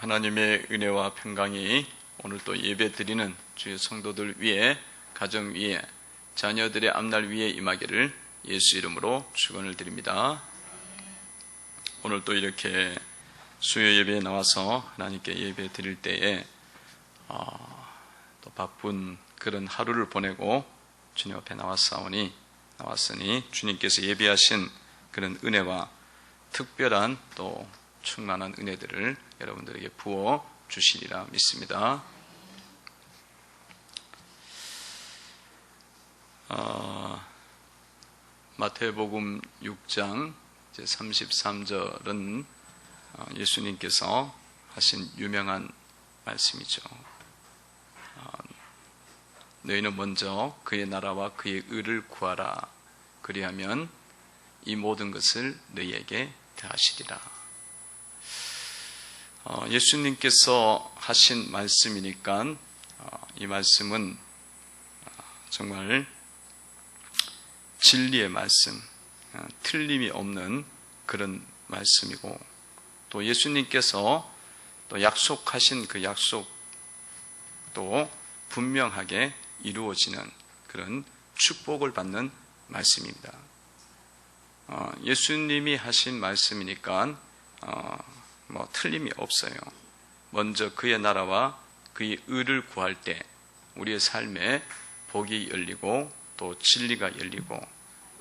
하나님의 은혜와 평강이 오늘 또 예배 드리는 주의 성도들 위에, 가정 위에, 자녀들의 앞날 위에 임하기를 예수 이름으로 축원을 드립니다. 오늘 또 이렇게 수요 예배에 나와서 하나님께 예배 드릴 때에 또 바쁜 그런 하루를 보내고 주님 앞에 나왔으니 주님께서 예비하신 그런 은혜와 특별한 또 충만한 은혜들을 여러분들에게 부어 주시리라 믿습니다. 마태복음 6장 33절은 예수님께서 하신 유명한 말씀이죠. 너희는 먼저 그의 나라와 그의 의를 구하라. 그리하면 이 모든 것을 너희에게 더하시리라. 예수님께서 하신 말씀이니까 이 말씀은 정말 진리의 말씀, 틀림이 없는 그런 말씀이고, 또 예수님께서 또 약속하신 그 약속도 분명하게 이루어지는 그런 축복을 받는 말씀입니다. 예수님이 하신 말씀이니까 틀림이 없어요. 먼저 그의 나라와 그의 의를 구할 때 우리의 삶에 복이 열리고 또 진리가 열리고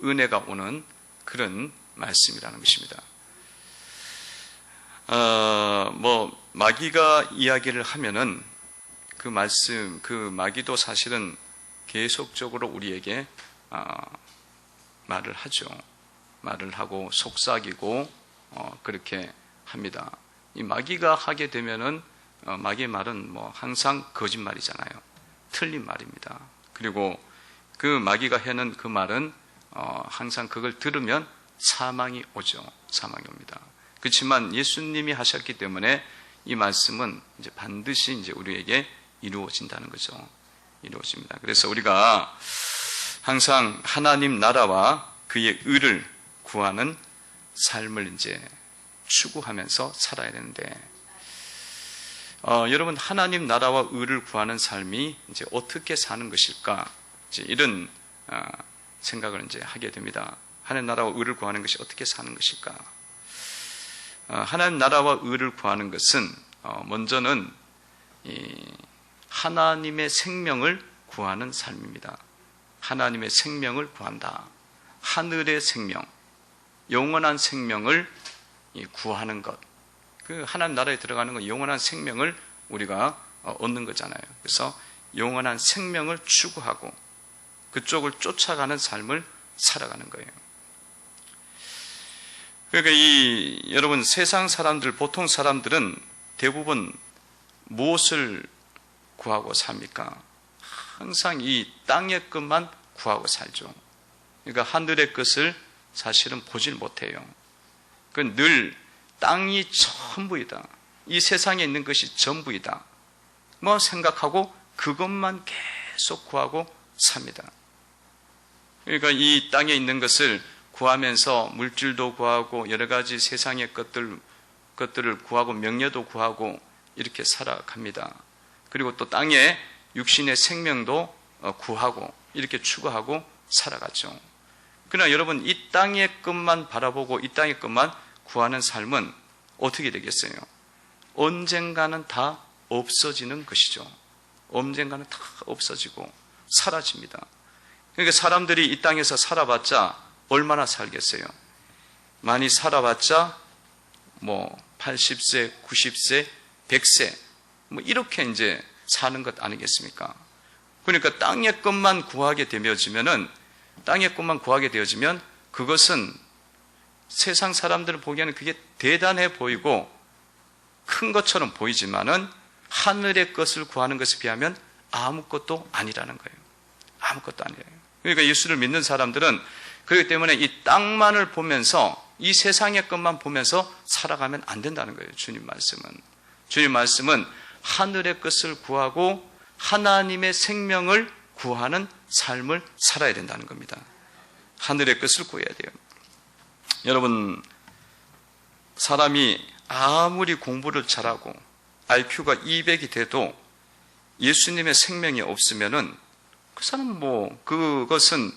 은혜가 오는 그런 말씀이라는 것입니다. 마귀가 이야기를 하면은 그 말씀, 그 마귀도 사실은 계속적으로 우리에게 말을 하죠. 말을 하고 속삭이고 그렇게 합니다. 이 마귀가 하게 되면은 마귀의 말은 항상 거짓말이잖아요. 틀린 말입니다. 그리고 그 마귀가 하는 그 말은 항상 그걸 들으면 사망이 오죠. 사망이 옵니다. 그렇지만 예수님이 하셨기 때문에 이 말씀은 이제 반드시 이제 우리에게 이루어진다는 거죠. 이루어집니다. 그래서 우리가 항상 하나님 나라와 그의 의를 구하는 삶을 이제 추구하면서 살아야 되는데, 여러분, 하나님 나라와 의를 구하는 삶이 이제 어떻게 사는 것일까? 이제 이런 생각을 이제 하게 됩니다. 하나님 나라와 의를 구하는 것이 어떻게 사는 것일까? 하나님 나라와 의를 구하는 것은 먼저는 하나님의 생명을 구하는 삶입니다. 하나님의 생명을 구한다. 하늘의 생명, 영원한 생명을 구하는 것. 그 하나님 나라에 들어가는 건 영원한 생명을 우리가 얻는 거잖아요. 그래서 영원한 생명을 추구하고 그쪽을 쫓아가는 삶을 살아가는 거예요. 그러니까 여러분, 세상 사람들, 보통 사람들은 대부분 무엇을 구하고 삽니까? 항상 이 땅의 것만 구하고 살죠. 그러니까 하늘의 것을 사실은 보질 못해요. 그 늘 땅이 전부이다. 이 세상에 있는 것이 전부이다. 생각하고 그것만 계속 구하고 삽니다. 그러니까 이 땅에 있는 것을 구하면서 물질도 구하고 여러 가지 세상의 것들을 구하고 명예도 구하고 이렇게 살아갑니다. 그리고 또 땅에 육신의 생명도 구하고 이렇게 추구하고 살아가죠. 그러나 여러분, 이 땅의 것만 바라보고 이 땅의 것만 구하는 삶은 어떻게 되겠어요? 언젠가는 다 없어지는 것이죠. 언젠가는 다 없어지고 사라집니다. 그러니까 사람들이 이 땅에서 살아봤자 얼마나 살겠어요? 많이 살아봤자 80세, 90세, 100세 이렇게 이제 사는 것 아니겠습니까? 그러니까 땅의 것만 구하게 되어지면 그것은 세상 사람들을 보기에는 그게 대단해 보이고 큰 것처럼 보이지만은 하늘의 것을 구하는 것에 비하면 아무것도 아니라는 거예요. 아무것도 아니에요. 그러니까 예수를 믿는 사람들은 그렇기 때문에 이 땅만을 보면서 이 세상의 것만 보면서 살아가면 안 된다는 거예요. 주님 말씀은 하늘의 것을 구하고 하나님의 생명을 구하는 삶을 살아야 된다는 겁니다. 하늘의 것을 구해야 돼요. 여러분, 사람이 아무리 공부를 잘하고 IQ가 200이 돼도 예수님의 생명이 없으면은 그 사람은 그것은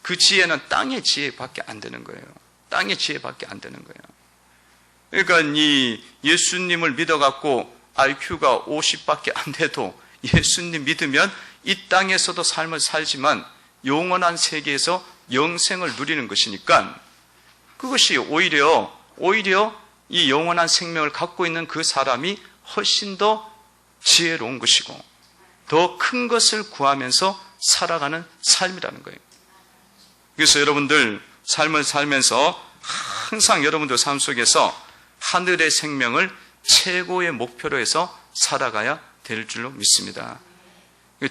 그 지혜는 땅의 지혜밖에 안 되는 거예요. 땅의 지혜밖에 안 되는 거예요. 그러니까 이 예수님을 믿어갖고 IQ가 50밖에 안 돼도 예수님 믿으면 이 땅에서도 삶을 살지만 영원한 세계에서 영생을 누리는 것이니까 그것이 오히려 이 영원한 생명을 갖고 있는 그 사람이 훨씬 더 지혜로운 것이고 더 큰 것을 구하면서 살아가는 삶이라는 거예요. 그래서 여러분들 삶을 살면서 항상 여러분들 삶 속에서 하늘의 생명을 최고의 목표로 해서 살아가야 될 줄로 믿습니다.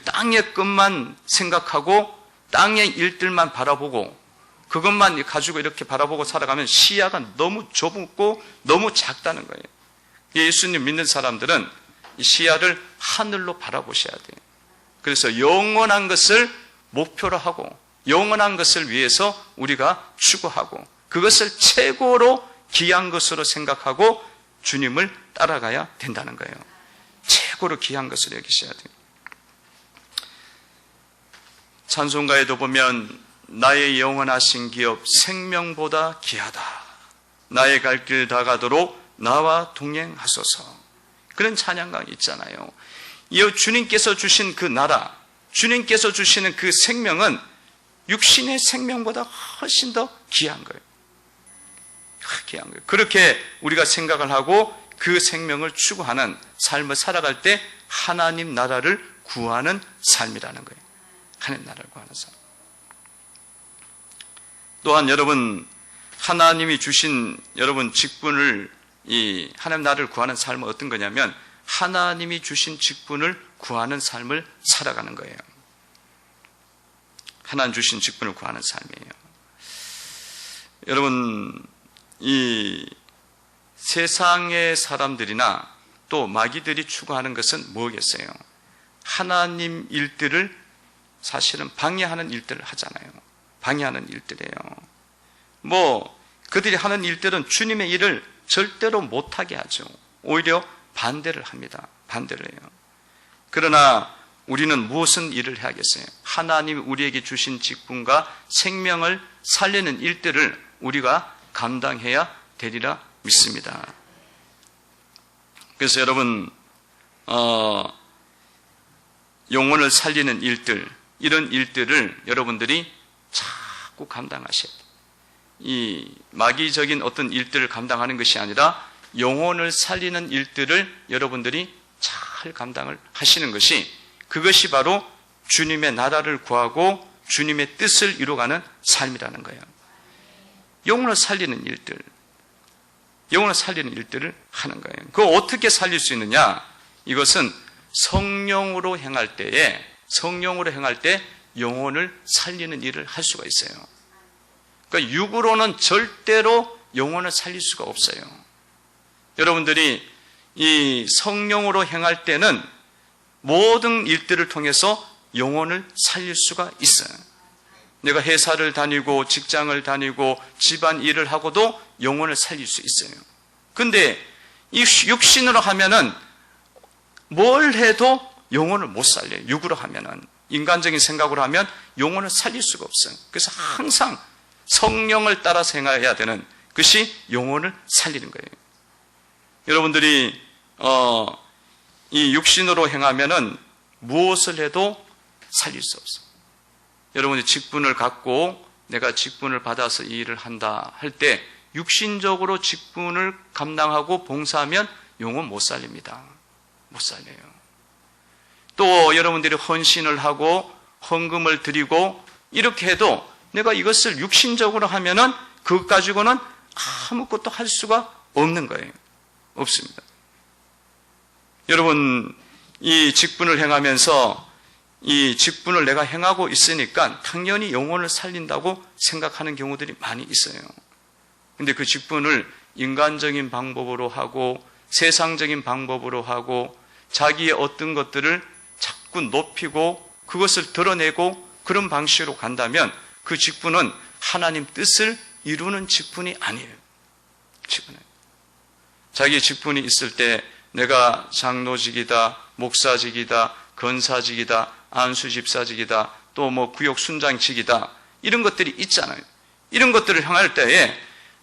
땅의 것만 생각하고 땅의 일들만 바라보고 그것만 가지고 이렇게 바라보고 살아가면 시야가 너무 좁고 너무 작다는 거예요. 예수님 믿는 사람들은 이 시야를 하늘로 바라보셔야 돼요. 그래서 영원한 것을 목표로 하고 영원한 것을 위해서 우리가 추구하고 그것을 최고로 귀한 것으로 생각하고 주님을 따라가야 된다는 거예요. 최고로 귀한 것을 여기셔야 돼요. 찬송가에도 보면 나의 영원하신 기업 생명보다 귀하다. 나의 갈 길 다 가도록 나와 동행하소서. 그런 찬양가 있잖아요. 이 주님께서 주신 그 나라, 주님께서 주시는 그 생명은 육신의 생명보다 훨씬 더 귀한 거예요. 귀한 거예요. 그렇게 우리가 생각을 하고 그 생명을 추구하는 삶을 살아갈 때 하나님 나라를 구하는 삶이라는 거예요. 하나님 나라를 구하는 삶. 또한 여러분 하나님이 주신 여러분 직분을 이 하나님 나라를 구하는 삶은 어떤 거냐면 하나님이 주신 직분을 구하는 삶을 살아가는 거예요. 하나님 주신 직분을 구하는 삶이에요. 여러분 이 세상의 사람들이나 또 마귀들이 추구하는 것은 뭐겠어요? 하나님 일들을 사실은 방해하는 일들을 하잖아요. 방해하는 일들이에요. 그들이 하는 일들은 주님의 일을 절대로 못하게 하죠. 오히려 반대를 합니다. 반대를 해요. 그러나 우리는 무슨 일을 해야겠어요? 하나님 우리에게 주신 직분과 생명을 살리는 일들을 우리가 감당해야 되리라 믿습니다. 그래서 여러분 영혼을 살리는 일들, 이런 일들을 여러분들이 자꾸 감당하셔야 돼요. 이 마귀적인 어떤 일들을 감당하는 것이 아니라 영혼을 살리는 일들을 여러분들이 잘 감당을 하시는 것이 그것이 바로 주님의 나라를 구하고 주님의 뜻을 이루어가는 삶이라는 거예요. 영혼을 살리는 일들, 영혼을 살리는 일들을 하는 거예요. 그거 어떻게 살릴 수 있느냐? 이것은 성령으로 행할 때 영혼을 살리는 일을 할 수가 있어요. 그러니까 육으로는 절대로 영혼을 살릴 수가 없어요. 여러분들이 이 성령으로 행할 때는 모든 일들을 통해서 영혼을 살릴 수가 있어요. 내가 회사를 다니고 직장을 다니고 집안 일을 하고도 영혼을 살릴 수 있어요. 근데 이 육신으로 하면은 뭘 해도 영혼을 못 살려요. 육으로 하면은 인간적인 생각으로 하면 영혼을 살릴 수가 없어요. 그래서 항상 성령을 따라서 행해야 되는 것이 영혼을 살리는 거예요. 여러분들이 이 육신으로 행하면은 무엇을 해도 살릴 수 없어요. 여러분이 직분을 갖고 내가 직분을 받아서 이 일을 한다 할 때 육신적으로 직분을 감당하고 봉사하면 영혼 못 살립니다. 못 살려요. 또 여러분들이 헌신을 하고 헌금을 드리고 이렇게 해도 내가 이것을 육신적으로 하면은 그것 가지고는 아무것도 할 수가 없는 거예요. 없습니다. 여러분 이 직분을 행하면서 이 직분을 내가 행하고 있으니까 당연히 영혼을 살린다고 생각하는 경우들이 많이 있어요. 근데 그 직분을 인간적인 방법으로 하고 세상적인 방법으로 하고 자기의 어떤 것들을 자꾸 높이고 그것을 드러내고 그런 방식으로 간다면 그 직분은 하나님 뜻을 이루는 직분이 아니에요. 직분은. 자기의 직분이 있을 때 내가 장로직이다, 목사직이다, 건사직이다, 안수집사직이다, 또 뭐 구역 순장직이다, 이런 것들이 있잖아요. 이런 것들을 행할 때에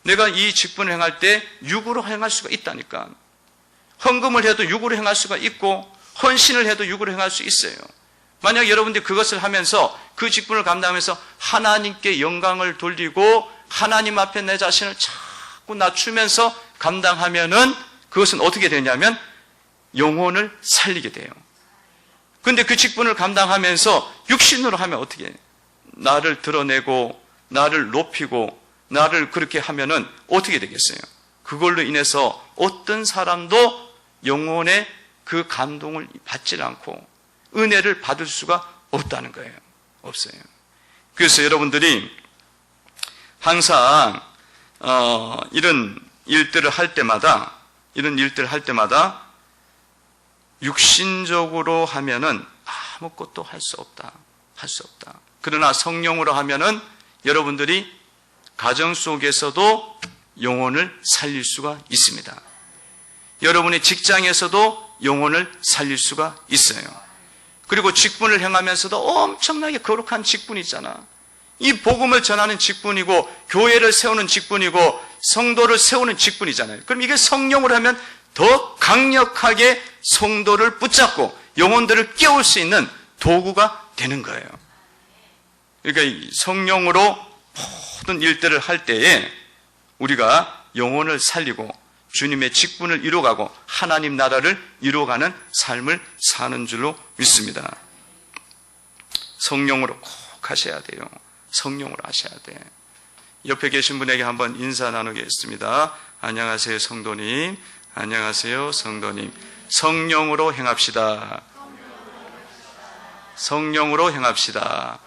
내가 이 직분을 행할 때 육으로 행할 수가 있다니까. 헌금을 해도 육으로 행할 수가 있고 헌신을 해도 육으로 행할 수 있어요. 만약 여러분들이 그것을 하면서 그 직분을 감당하면서 하나님께 영광을 돌리고 하나님 앞에 내 자신을 자꾸 낮추면서 감당하면은 그것은 어떻게 되냐면 영혼을 살리게 돼요. 그런데 그 직분을 감당하면서 육신으로 하면 어떻게 해요? 나를 드러내고 나를 높이고 나를 그렇게 하면은 어떻게 되겠어요? 그걸로 인해서 어떤 사람도 영혼의 그 감동을 받지 않고 은혜를 받을 수가 없다는 거예요. 없어요. 그래서 여러분들이 항상 이런 일들을 할 때마다 육신적으로 하면은 아무것도 할 수 없다. 그러나 성령으로 하면은 여러분들이 가정 속에서도 영혼을 살릴 수가 있습니다. 여러분의 직장에서도 영혼을 살릴 수가 있어요. 그리고 직분을 행하면서도 엄청나게 거룩한 직분이 있잖아. 이 복음을 전하는 직분이고 교회를 세우는 직분이고 성도를 세우는 직분이잖아요. 그럼 이게 성령으로 하면 더 강력하게 성도를 붙잡고 영혼들을 깨울 수 있는 도구가 되는 거예요. 그러니까 성령으로 모든 일들을 할 때에 우리가 영혼을 살리고 주님의 직분을 이루어가고 하나님 나라를 이루어가는 삶을 사는 줄로 믿습니다. 성령으로 꼭 하셔야 돼요. 성령으로 하셔야 돼. 옆에 계신 분에게 한번 인사 나누겠습니다. 안녕하세요, 성도님. 안녕하세요, 성도님. 성령으로 행합시다. 성령으로 행합시다.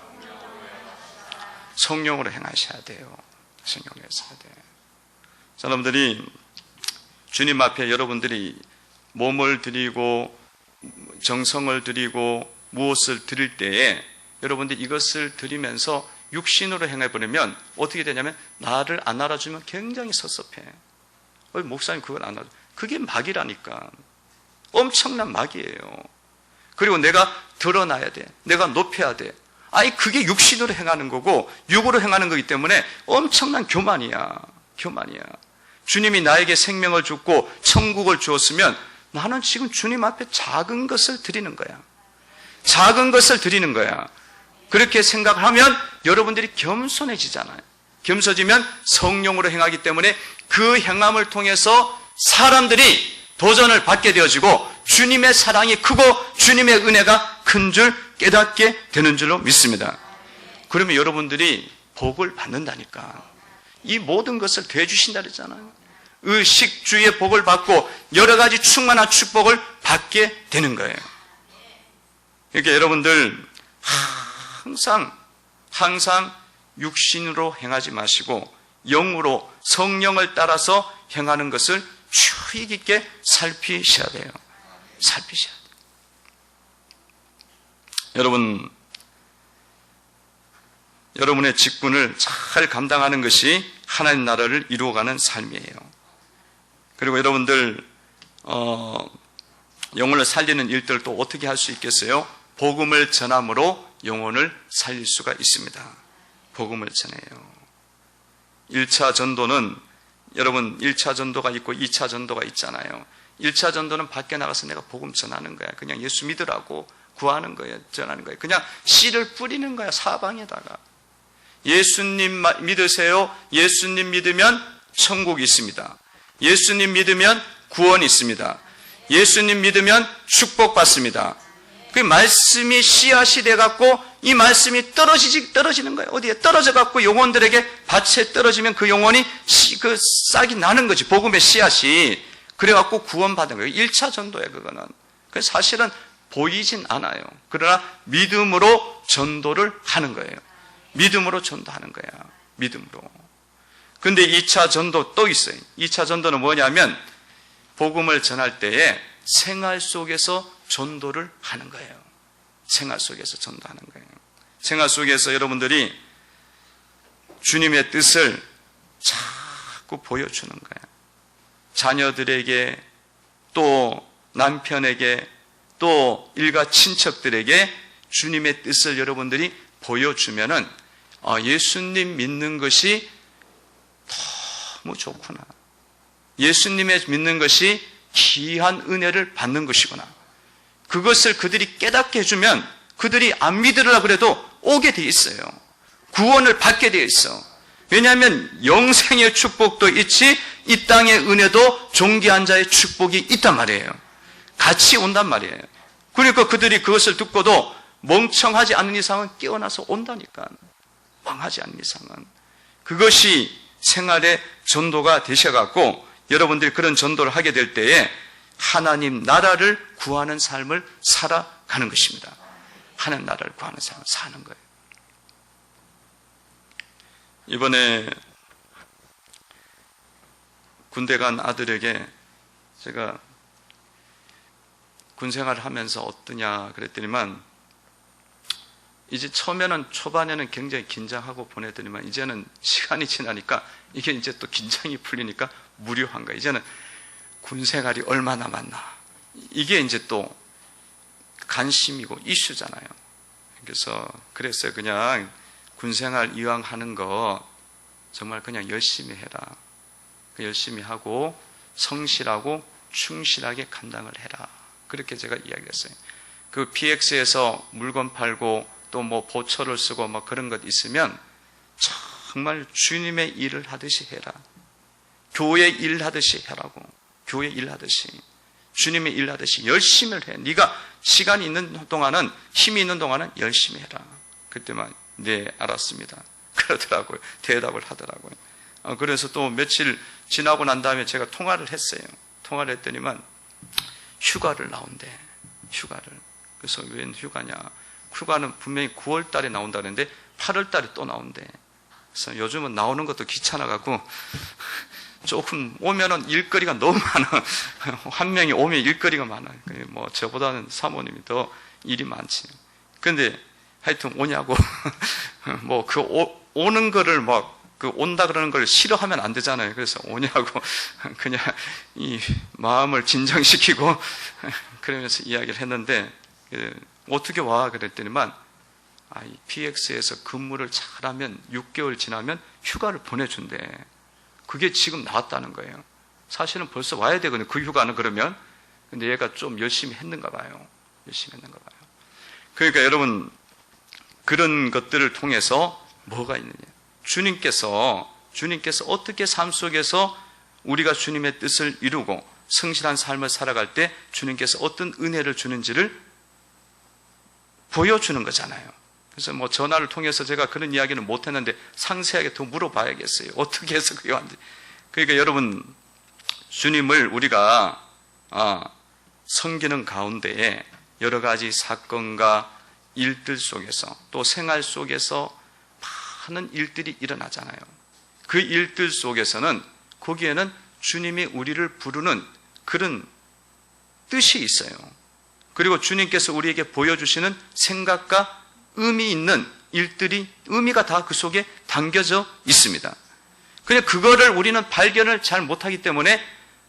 성령으로 행하셔야 돼요. 성령으로 하셔야 돼요. 사람들이 주님 앞에 여러분들이 몸을 드리고 정성을 드리고 무엇을 드릴 때에 여러분들이 이것을 드리면서 육신으로 행해버리면 어떻게 되냐면 나를 안 알아주면 굉장히 섭섭해. 목사님 그걸 안 알아줘. 그게 마귀라니까. 엄청난 마귀예요. 그리고 내가 드러나야 돼. 내가 높여야 돼. 아니 그게 육신으로 행하는 거고 육으로 행하는 거기 때문에 엄청난 교만이야. 주님이 나에게 생명을 줬고 천국을 주었으면 나는 지금 주님 앞에 작은 것을 드리는 거야. 작은 것을 드리는 거야. 그렇게 생각하면 여러분들이 겸손해지잖아요. 겸손해지면 성령으로 행하기 때문에 그 행함을 통해서 사람들이 도전을 받게 되어지고 주님의 사랑이 크고 주님의 은혜가 큰 줄 깨닫게 되는 줄로 믿습니다. 그러면 여러분들이 복을 받는다니까. 이 모든 것을 대주신다 그랬잖아요. 의식주의 복을 받고 여러 가지 충만한 축복을 받게 되는 거예요. 그러니까 여러분들 항상 육신으로 행하지 마시고 영으로 성령을 따라서 행하는 것을 주의 깊게 살피셔야 돼요. 살피셔야 돼요. 여러분의 직분을 잘 감당하는 것이 하나님 나라를 이루어가는 삶이에요. 그리고 여러분들 영혼을 살리는 일들을 또 어떻게 할 수 있겠어요? 복음을 전함으로 영혼을 살릴 수가 있습니다. 복음을 전해요. 1차 전도는 여러분 1차 전도가 있고 2차 전도가 있잖아요. 1차 전도는 밖에 나가서 내가 복음 전하는 거야. 그냥 예수 믿으라고 구하는 거예요. 전하는 거예요. 그냥 씨를 뿌리는 거야. 사방에다가. 예수님 믿으세요. 예수님 믿으면 천국이 있습니다. 예수님 믿으면 구원이 있습니다. 예수님 믿으면 축복받습니다. 그 말씀이 씨앗이 돼갖고 이 말씀이 떨어지는 거예요. 어디에? 떨어져갖고 영혼들에게 밭에 떨어지면 그 영혼이 그 싹이 나는 거지. 복음의 씨앗이. 그래갖고 구원받은 거예요. 1차 전도예요, 그거는. 그래서 사실은 보이진 않아요. 그러나 믿음으로 전도를 하는 거예요. 믿음으로 전도하는 거야. 믿음으로. 근데 2차 전도 또 있어요. 2차 전도는 뭐냐면 복음을 전할 때에 생활 속에서 전도를 하는 거예요. 생활 속에서 전도하는 거예요. 생활 속에서 여러분들이 주님의 뜻을 자꾸 보여주는 거예요. 자녀들에게 또 남편에게 또 일가 친척들에게 주님의 뜻을 여러분들이 보여주면은 예수님 믿는 것이 너무 좋구나. 예수님의 믿는 것이 귀한 은혜를 받는 것이구나. 그것을 그들이 깨닫게 해주면 그들이 안 믿으려고 그래도 오게 돼 있어요. 구원을 받게 되어 있어. 왜냐하면 영생의 축복도 있지 이 땅의 은혜도 존귀한 자의 축복이 있단 말이에요. 같이 온단 말이에요. 그러니까 그들이 그것을 듣고도 멍청하지 않은 이상은 깨어나서 온다니까. 멍하지 않은 이상은. 그것이 생활의 전도가 되셔갖고 여러분들이 그런 전도를 하게 될 때에 하나님 나라를 구하는 삶을 살아가는 것입니다. 하나님 나라를 구하는 삶을 사는 거예요. 이번에 군대 간 아들에게 제가 군 생활을 하면서 어떠냐 그랬더니만 이제 처음에는 초반에는 굉장히 긴장하고 보내더니만 이제는 시간이 지나니까 이게 이제 또 긴장이 풀리니까 무료한 거야. 이제는 군 생활이 얼마 남았나. 이게 이제 또 관심이고 이슈잖아요. 그래서 그랬어요. 그냥 군 생활 이왕 하는 거 정말 그냥 열심히 해라. 열심히 하고 성실하고 충실하게 감당을 해라. 그렇게 제가 이야기했어요. 그 PX에서 물건 팔고 또 뭐 보초를 쓰고 뭐 그런 것 있으면 정말 주님의 일을 하듯이 해라. 교회 일 하듯이 하라고. 교회 일 하듯이. 주님의 일 하듯이 열심히 해. 네가 시간이 있는 동안은 힘이 있는 동안은 열심히 해라. 그때만 네 알았습니다. 그러더라고요. 대답을 하더라고요. 그래서 또 며칠 지나고 난 다음에 제가 통화를 했어요. 통화를 했더니만 휴가를 나온대. 휴가를. 그래서 웬 휴가냐. 휴가는 분명히 9월 달에 나온다는데 8월 달에 또 나온대. 그래서 요즘은 나오는 것도 귀찮아갖고 조금 오면은 일거리가 너무 많아. 한 명이 오면 일거리가 많아. 뭐 저보다는 사모님이 더 일이 많지. 근데 하여튼 오냐고. 뭐 그 오는 거를 막 그 온다 그러는 걸 싫어하면 안 되잖아요. 그래서 오냐고 그냥 이 마음을 진정시키고 그러면서 이야기를 했는데 어떻게 와 그랬더니만 이 PX에서 근무를 잘하면 6개월 지나면 휴가를 보내준대. 그게 지금 나왔다는 거예요. 사실은 벌써 와야 되거든요. 그 휴가는 그러면. 근데 얘가 좀 열심히 했는가 봐요. 열심히 했는가 봐요. 그러니까 여러분 그런 것들을 통해서 뭐가 있느냐. 주님께서 어떻게 삶 속에서 우리가 주님의 뜻을 이루고 성실한 삶을 살아갈 때 주님께서 어떤 은혜를 주는지를 보여주는 거잖아요. 그래서 뭐 전화를 통해서 제가 그런 이야기는 못했는데 상세하게 더 물어봐야겠어요. 어떻게 해서 그게 왔는지. 그러니까 여러분 주님을 우리가 섬기는 가운데에 여러 가지 사건과 일들 속에서 또 생활 속에서 많은 일들이 일어나잖아요. 그 일들 속에서는 거기에는 주님이 우리를 부르는 그런 뜻이 있어요. 그리고 주님께서 우리에게 보여주시는 생각과 의미 있는 일들이 의미가 다 그 속에 담겨져 있습니다. 그런데 그거를 우리는 발견을 잘 못하기 때문에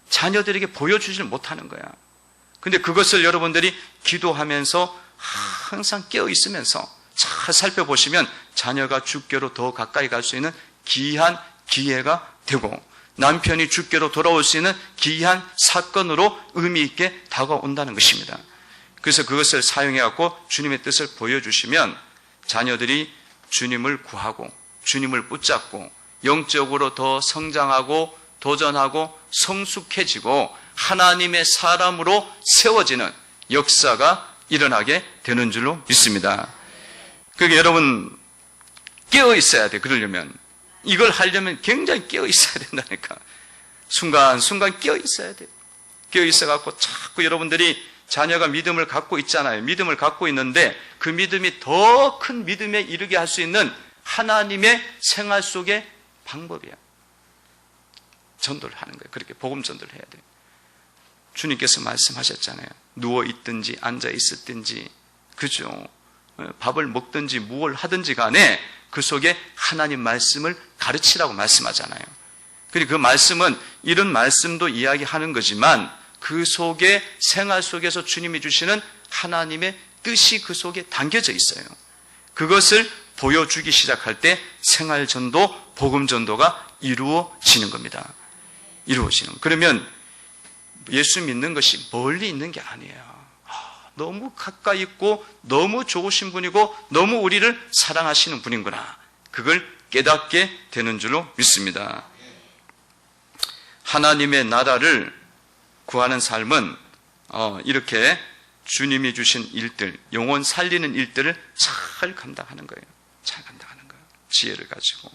자녀들에게 보여주지를 못하는 거야. 근데 그것을 여러분들이 기도하면서 항상 깨어 있으면서 잘 살펴보시면 자녀가 주께로 더 가까이 갈 수 있는 귀한 기회가 되고 남편이 주께로 돌아올 수 있는 귀한 사건으로 의미 있게 다가온다는 것입니다. 그래서 그것을 사용해갖고 주님의 뜻을 보여주시면 자녀들이 주님을 구하고 주님을 붙잡고 영적으로 더 성장하고 도전하고 성숙해지고 하나님의 사람으로 세워지는 역사가 일어나게 되는 줄로 믿습니다. 그러니까 여러분 깨어 있어야 돼. 그러려면 이걸 하려면 굉장히 깨어 있어야 된다니까. 순간순간 깨어 있어야 돼. 깨어 있어갖고 자꾸 여러분들이 자녀가 믿음을 갖고 있잖아요. 믿음을 갖고 있는데 그 믿음이 더 큰 믿음에 이르게 할 수 있는 하나님의 생활 속의 방법이야. 전도를 하는 거예요. 그렇게 복음 전도를 해야 돼요. 주님께서 말씀하셨잖아요. 누워 있든지 앉아 있었든지 그죠? 밥을 먹든지 무엇을 하든지 간에 그 속에 하나님 말씀을 가르치라고 말씀하잖아요. 그리고 그 말씀은 이런 말씀도 이야기하는 거지만 그 속에 생활 속에서 주님이 주시는 하나님의 뜻이 그 속에 담겨져 있어요. 그것을 보여주기 시작할 때 생활전도, 복음전도가 이루어지는 겁니다. 이루어지는. 그러면 예수 믿는 것이 멀리 있는 게 아니에요. 너무 가까이 있고 너무 좋으신 분이고 너무 우리를 사랑하시는 분이구나. 그걸 깨닫게 되는 줄로 믿습니다. 하나님의 나라를 구하는 삶은 이렇게 주님이 주신 일들, 영혼 살리는 일들을 잘 감당하는 거예요. 잘 감당하는 거예요. 지혜를 가지고.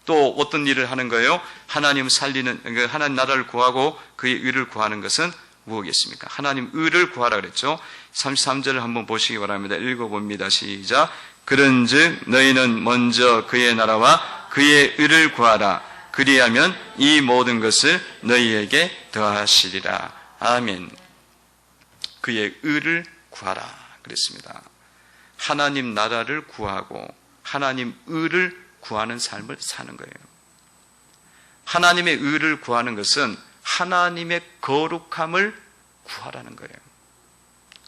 또 어떤 일을 하는 거예요? 하나님 살리는, 하나님 나라를 구하고 그의 의를 구하는 것은 무엇이겠습니까? 하나님 의를 구하라 그랬죠. 33절을 한번 보시기 바랍니다. 읽어봅니다. 시작. 그런즉 너희는 먼저 그의 나라와 그의 의를 구하라. 그리하면 이 모든 것을 너희에게 더하시리라. 아멘. 그의 의를 구하라 그랬습니다. 하나님 나라를 구하고 하나님 의를 구하는 삶을 사는 거예요. 하나님의 의를 구하는 것은 하나님의 거룩함을 구하라는 거예요.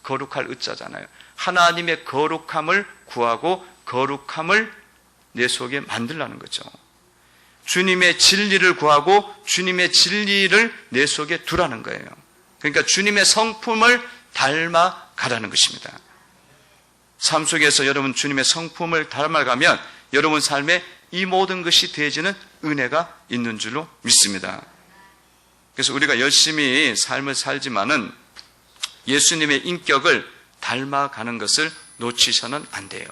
거룩할 의자잖아요. 하나님의 거룩함을 구하고 거룩함을 내 속에 만들라는 거죠. 주님의 진리를 구하고 주님의 진리를 내 속에 두라는 거예요. 그러니까 주님의 성품을 닮아가라는 것입니다. 삶 속에서 여러분 주님의 성품을 닮아가면 여러분 삶에 이 모든 것이 더해지는 은혜가 있는 줄로 믿습니다. 그래서 우리가 열심히 삶을 살지만은 예수님의 인격을 닮아가는 것을 놓치셔는 안 돼요.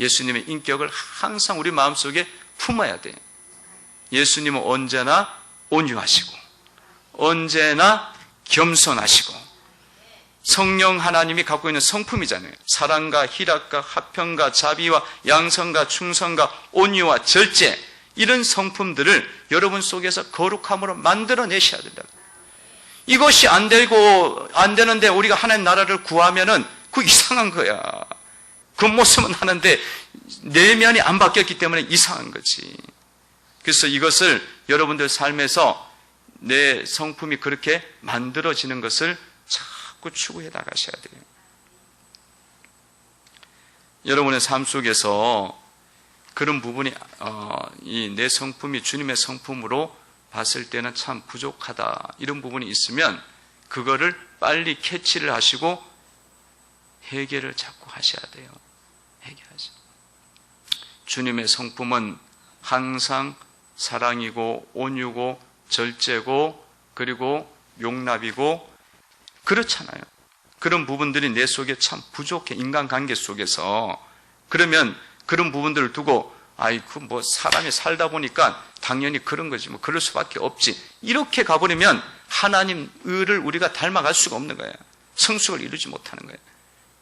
예수님의 인격을 항상 우리 마음속에 품어야 돼요. 예수님은 언제나 온유하시고 언제나 겸손하시고 성령 하나님이 갖고 있는 성품이잖아요. 사랑과 희락과 화평과 자비와 양성과 충성과 온유와 절제, 이런 성품들을 여러분 속에서 거룩함으로 만들어내셔야 된다. 이것이 안 되는데 우리가 하나님 나라를 구하면은 그 이상한 거야. 겉모습은 하는데 내면이 안 바뀌었기 때문에 이상한 거지. 그래서 이것을 여러분들 삶에서 내 성품이 그렇게 만들어지는 것을 자꾸 추구해 나가셔야 돼요. 여러분의 삶 속에서 그런 부분이 이 내 성품이 주님의 성품으로 봤을 때는 참 부족하다, 이런 부분이 있으면 그거를 빨리 캐치를 하시고 해결을 자꾸 하셔야 돼요. 해결하죠. 주님의 성품은 항상 사랑이고 온유고 절제고 그리고 용납이고 그렇잖아요. 그런 부분들이 내 속에 참 부족해. 인간관계 속에서. 그러면 그런 부분들을 두고 뭐 사람이 살다 보니까 당연히 그런 거지, 뭐 그럴 수밖에 없지, 이렇게 가버리면 하나님 의를 우리가 닮아갈 수가 없는 거예요. 성숙을 이루지 못하는 거예요.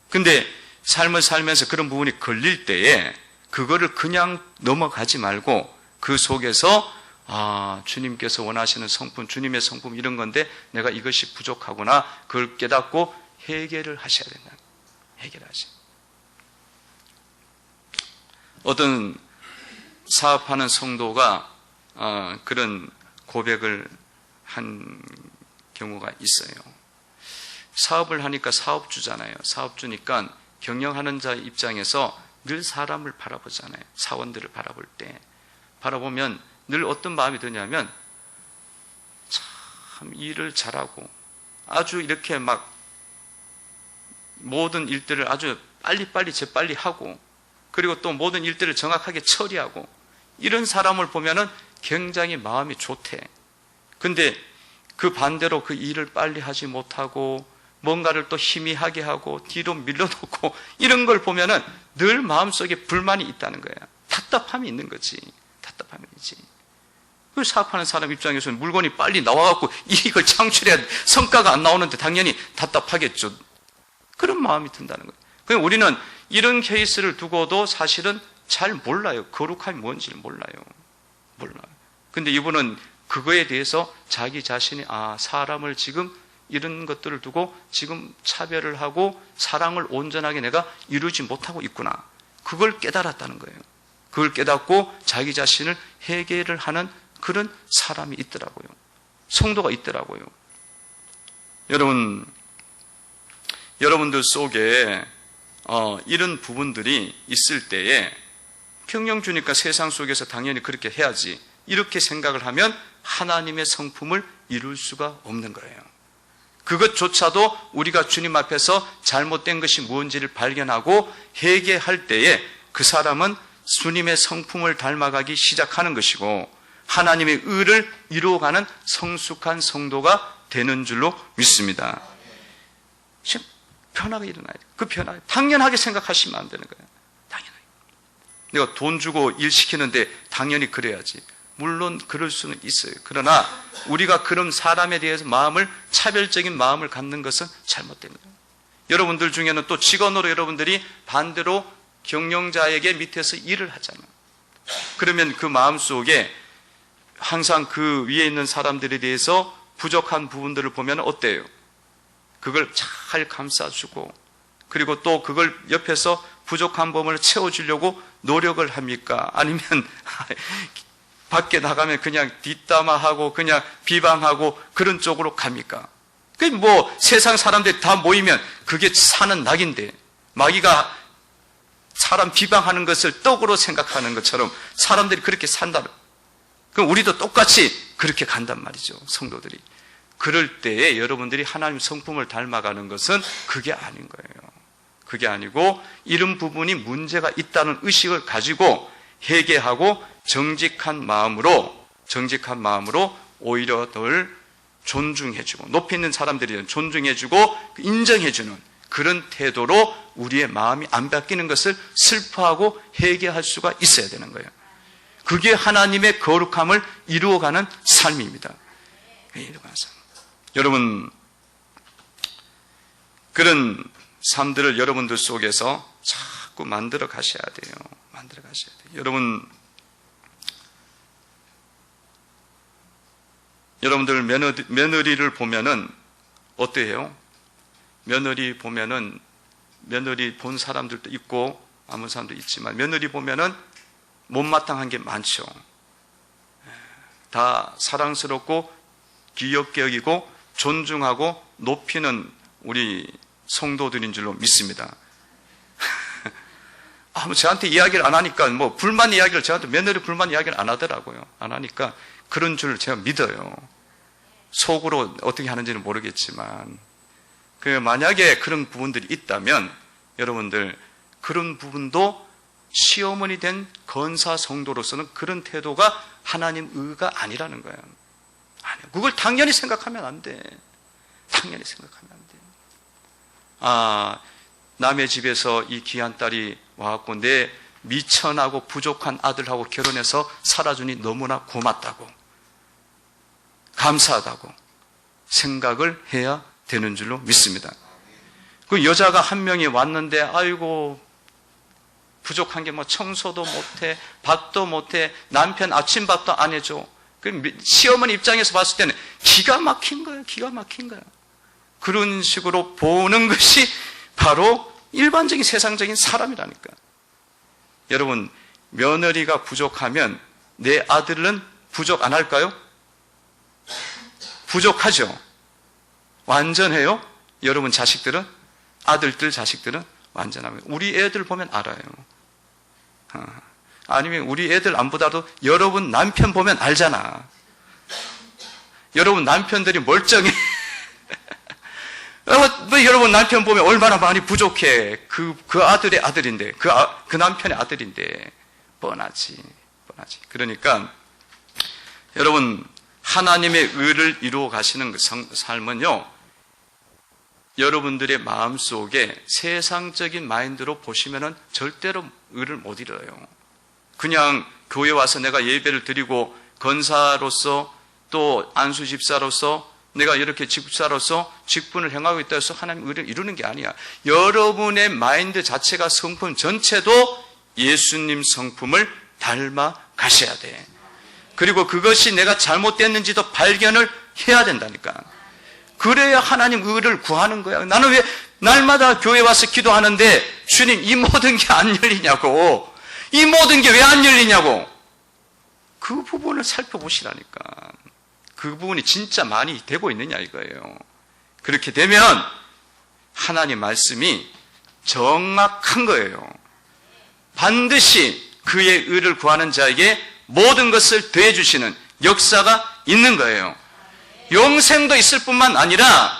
근데 삶을 살면서 그런 부분이 걸릴 때에 그거를 그냥 넘어가지 말고 그 속에서 주님께서 원하시는 성품, 주님의 성품 이런 건데 내가 이것이 부족하구나, 그걸 깨닫고 해결을 하셔야 된다. 해결하셔. 어떤 사업하는 성도가 그런 고백을 한 경우가 있어요. 사업을 하니까 사업주잖아요. 사업주니까 경영하는 자 입장에서 늘 사람을 바라보잖아요. 사원들을 바라볼 때. 바라보면 늘 어떤 마음이 드냐면 참 일을 잘하고 아주 이렇게 막 모든 일들을 아주 빨리빨리 재빨리 하고 그리고 또 모든 일들을 정확하게 처리하고 이런 사람을 보면은 굉장히 마음이 좋대. 근데 그 반대로 그 일을 빨리 하지 못하고 뭔가를 또 희미하게 하고 뒤로 밀어놓고 이런 걸 보면은 늘 마음속에 불만이 있다는 거야. 답답함이 있는 거지. 답답함이 있지. 그 사업하는 사람 입장에서는 물건이 빨리 나와갖고 이익을 창출해야 성과가 안 나오는데 당연히 답답하겠죠. 그런 마음이 든다는 거예요. 그럼 우리는 이런 케이스를 두고도 사실은 잘 몰라요. 거룩함이 뭔지를 몰라요. 근데 이분은 그거에 대해서 자기 자신이 사람을 지금 이런 것들을 두고 지금 차별을 하고 사랑을 온전하게 내가 이루지 못하고 있구나. 그걸 깨달았다는 거예요. 그걸 깨닫고 자기 자신을 해결을 하는 그런 사람이 있더라고요. 성도가 있더라고요. 여러분들 속에 이런 부분들이 있을 때에 경영 주니까 세상 속에서 당연히 그렇게 해야지, 이렇게 생각을 하면 하나님의 성품을 이룰 수가 없는 거예요. 그것조차도 우리가 주님 앞에서 잘못된 것이 무엇인지를 발견하고 회개할 때에 그 사람은 주님의 성품을 닮아가기 시작하는 것이고 하나님의 의를 이루어가는 성숙한 성도가 되는 줄로 믿습니다. 지금 변화가 일어나야 돼요. 그 변화 당연하게 생각하시면 안 되는 거예요. 당연하게. 내가 돈 주고 일 시키는데 당연히 그래야지. 물론 그럴 수는 있어요. 그러나 우리가 그런 사람에 대해서 차별적인 마음을 갖는 것은 잘못된 거예요. 여러분들 중에는 또 직원으로 여러분들이 반대로 경영자에게 밑에서 일을 하잖아요. 그러면 그 마음속에 항상 그 위에 있는 사람들에 대해서 부족한 부분들을 보면 어때요? 그걸 잘 감싸주고, 그리고 또 그걸 옆에서 부족한 부분을 채워주려고 노력을 합니까? 아니면 밖에 나가면 그냥 뒷담화하고 그냥 비방하고 그런 쪽으로 갑니까? 그 뭐 세상 사람들이 다 모이면 그게 사는 낙인데, 마귀가 사람 비방하는 것을 떡으로 생각하는 것처럼 사람들이 그렇게 산다. 그럼 우리도 똑같이 그렇게 간단 말이죠, 성도들이. 그럴 때에 여러분들이 하나님 성품을 닮아가는 것은 그게 아닌 거예요. 그게 아니고 이런 부분이 문제가 있다는 의식을 가지고 회개하고 정직한 마음으로 오히려 덜 존중해주고, 높이 있는 사람들이 존중해주고 인정해주는 그런 태도로 우리의 마음이 안 바뀌는 것을 슬퍼하고 회개할 수가 있어야 되는 거예요. 그게 하나님의 거룩함을 이루어가는 삶입니다. 여러분, 그런 삶들을 여러분들 속에서 자꾸 만들어 가셔야 돼요. 여러분들 며느리를 보면은 어때요? 며느리 보면은, 며느리 본 사람들도 있고 안 본 사람도 있지만 며느리 보면은 못마땅한 게 많죠. 다 사랑스럽고 귀엽게 여기고 존중하고 높이는 우리 성도들인 줄로 믿습니다. 저한테 이야기를 안 하니까, 불만 이야기를, 저한테 며느리 불만 이야기를 안 하더라고요. 안 하니까 그런 줄 제가 믿어요. 속으로 어떻게 하는지는 모르겠지만, 만약에 그런 부분들이 있다면, 여러분들, 그런 부분도 시어머니 된 건사 성도로서는 그런 태도가 하나님 의가 아니라는 거예요. 아니요. 그걸 당연히 생각하면 안 돼. 당연히 생각하면 안 돼. 남의 집에서 이 귀한 딸이 와갖고 내 미천하고 부족한 아들하고 결혼해서 살아주니 너무나 고맙다고, 감사하다고 생각을 해야 되는 줄로 믿습니다. 그 여자가 한 명이 왔는데, 아이고, 부족한 게 청소도 못해, 밥도 못해, 남편 아침밥도 안 해줘. 시어머니 입장에서 봤을 때는 기가 막힌 거예요. 그런 식으로 보는 것이 바로 일반적인 세상적인 사람이라니까. 여러분, 며느리가 부족하면 내 아들은 부족 안 할까요? 부족하죠. 완전해요? 여러분 자식들은? 아들들, 자식들은 완전합니다. 우리 애들 보면 알아요. 아니면 우리 애들 안 보다도 여러분 남편 보면 알잖아. 여러분 남편들이 멀쩡해. 여러분 남편 보면 얼마나 많이 부족해. 그 아들의 아들인데, 그 남편의 아들인데, 뻔하지. 그러니까, 여러분, 하나님의 의를 이루어 가시는 그 삶은요, 여러분들의 마음 속에 세상적인 마인드로 보시면은 절대로 의를 못 이뤄요. 그냥 교회 와서 내가 예배를 드리고 건사로서 또 안수 집사로서 내가 이렇게 집사로서 직분을 행하고 있다 해서 하나님 의를 이루는 게 아니야. 여러분의 마인드 자체가, 성품 전체도 예수님 성품을 닮아 가셔야 돼. 그리고 그것이 내가 잘못됐는지도 발견을 해야 된다니까. 그래야 하나님 의를 구하는 거야. 나는 왜 날마다 교회 와서 기도하는데 주님 이 모든 게 안 열리냐고. 이 모든 게 왜 안 열리냐고. 그 부분을 살펴보시라니까. 그 부분이 진짜 많이 되고 있느냐 이거예요. 그렇게 되면 하나님 말씀이 정확한 거예요. 반드시 그의 의를 구하는 자에게 모든 것을 더해 주시는 역사가 있는 거예요. 영생도 있을 뿐만 아니라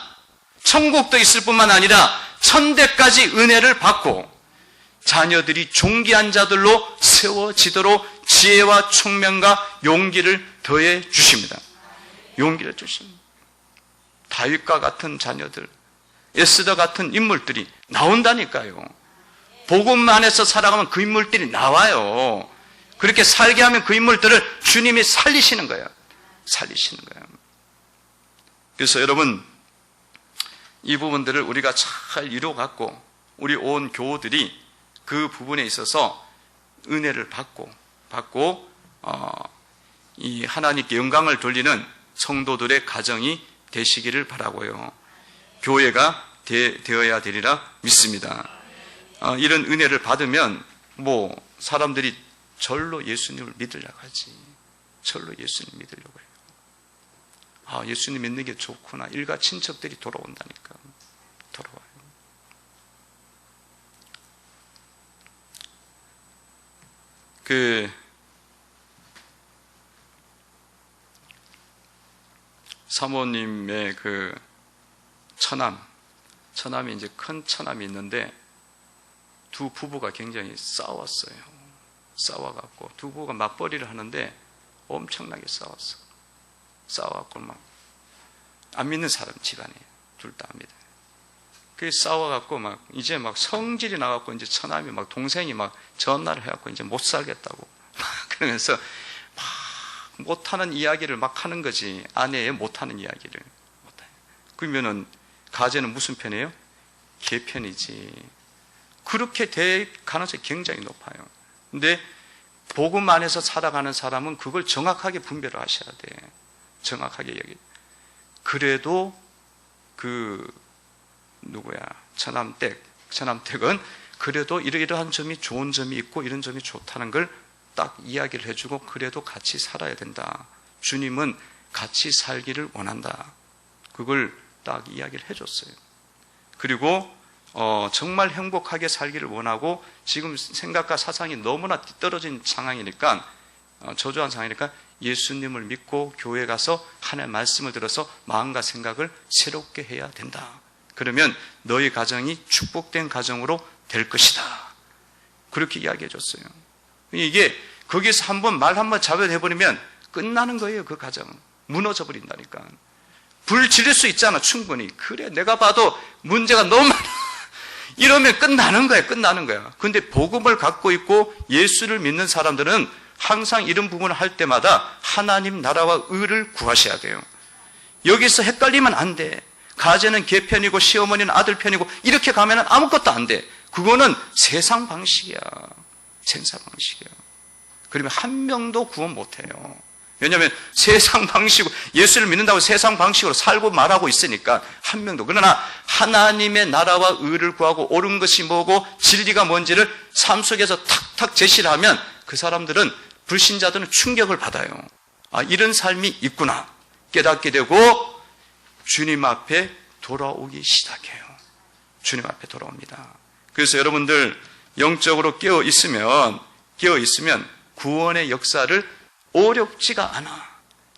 천국도 있을 뿐만 아니라 천대까지 은혜를 받고 자녀들이 존귀한 자들로 세워지도록 지혜와 총명과 용기를 더해 주십니다. 용기를 주십니다. 다윗과 같은 자녀들, 에스더 같은 인물들이 나온다니까요. 복음 안에서 살아가면 그 인물들이 나와요. 그렇게 살게 하면 그 인물들을 주님이 살리시는 거예요. 살리시는 거예요. 그래서 여러분, 이 부분들을 우리가 잘 이루어갖고 우리 온 교우들이 그 부분에 있어서 은혜를 받고 이 하나님께 영광을 돌리는 성도들의 가정이 되시기를 바라고요. 교회가 되어야 되리라 믿습니다. 이런 은혜를 받으면 사람들이 절로 예수님을 믿으려고 하지. 절로 예수님 믿으려고 해요. 예수님 믿는 게 좋구나. 일가 친척들이 돌아온다니까. 돌아와요. 사모님의 처남이 이제 큰 처남이 있는데 두 부부가 굉장히 싸웠어요. 싸워갖고 두 부부가 맞벌이를 하는데 엄청나게 싸웠어. 싸워갖고 안 믿는 사람 집안이에요. 둘 다 안 믿어요. 싸워갖고 이제 성질이 나갖고 이제 처남이 동생이 전화를 해갖고 이제 못 살겠다고 그러면서 못하는 이야기를 하는 거지. 아내의 못하는 이야기를 못해. 그러면은 가제는 무슨 편이에요? 걔 편이지. 그렇게 될 가능성이 굉장히 높아요. 근데 복음 안에서 살아가는 사람은 그걸 정확하게 분별을 하셔야 돼. 정확하게 여기. 그래도 처남댁은 그래도 이러이러한 점이 좋은 점이 있고 이런 점이 좋다는 걸 딱 이야기를 해주고 그래도 같이 살아야 된다. 주님은 같이 살기를 원한다. 그걸 딱 이야기를 해줬어요. 그리고 정말 행복하게 살기를 원하고 지금 생각과 사상이 너무나 뒤떨어진 상황이니까 저조한 상황이니까 예수님을 믿고 교회 가서 하나님의 말씀을 들어서 마음과 생각을 새롭게 해야 된다. 그러면 너희 가정이 축복된 가정으로 될 것이다. 그렇게 이야기해 줬어요. 이게 거기서 말 한번 잡아내버리면 끝나는 거예요. 그 가정은. 무너져 버린다니까. 불 지를 수 있잖아. 충분히. 그래 내가 봐도 문제가 너무 많아. 이러면 끝나는 거야. 근데 복음을 갖고 있고 예수를 믿는 사람들은 항상 이런 부분을 할 때마다 하나님 나라와 의를 구하셔야 돼요. 여기서 헷갈리면 안 돼. 가제는 걔 편이고 시어머니는 아들 편이고 이렇게 가면 아무것도 안 돼. 그거는 세상 방식이야. 세상 방식이야. 그러면 한 명도 구원 못해요. 왜냐하면 세상 방식으로 예수를 믿는다고 세상 방식으로 살고 말하고 있으니까 한 명도. 그러나 하나님의 나라와 의를 구하고 옳은 것이 뭐고 진리가 뭔지를 삶 속에서 탁탁 제시를 하면 그 사람들은 불신자들은 충격을 받아요. 이런 삶이 있구나 깨닫게 되고 주님 앞에 돌아오기 시작해요. 주님 앞에 돌아옵니다. 그래서 여러분들 영적으로 깨어 있으면 구원의 역사를 어렵지가 않아.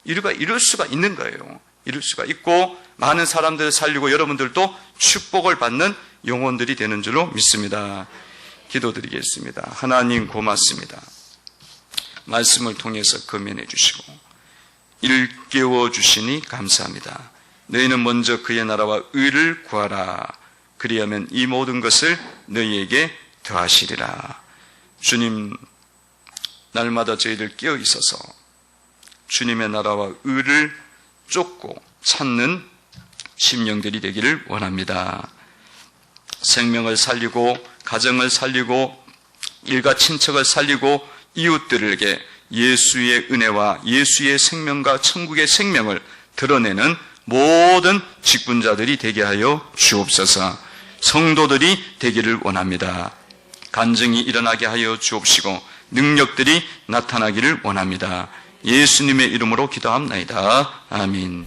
이룰 수가 있는 거예요. 이룰 수가 있고 많은 사람들을 살리고 여러분들도 축복을 받는 영혼들이 되는 줄로 믿습니다. 기도드리겠습니다. 하나님 고맙습니다. 말씀을 통해서 금연해 주시고 일깨워 주시니 감사합니다. 너희는 먼저 그의 나라와 의를 구하라. 그리하면 이 모든 것을 너희에게 더하시리라. 주님, 날마다 저희들 깨어 있어서 주님의 나라와 의를 쫓고 찾는 심령들이 되기를 원합니다. 생명을 살리고 가정을 살리고 일가 친척을 살리고 이웃들에게 예수의 은혜와 예수의 생명과 천국의 생명을 드러내는 모든 직분자들이 되게 하여 주옵소서. 성도들이 되기를 원합니다. 간증이 일어나게 하여 주옵시고 능력들이 나타나기를 원합니다. 예수님의 이름으로 기도합나이다. 아멘.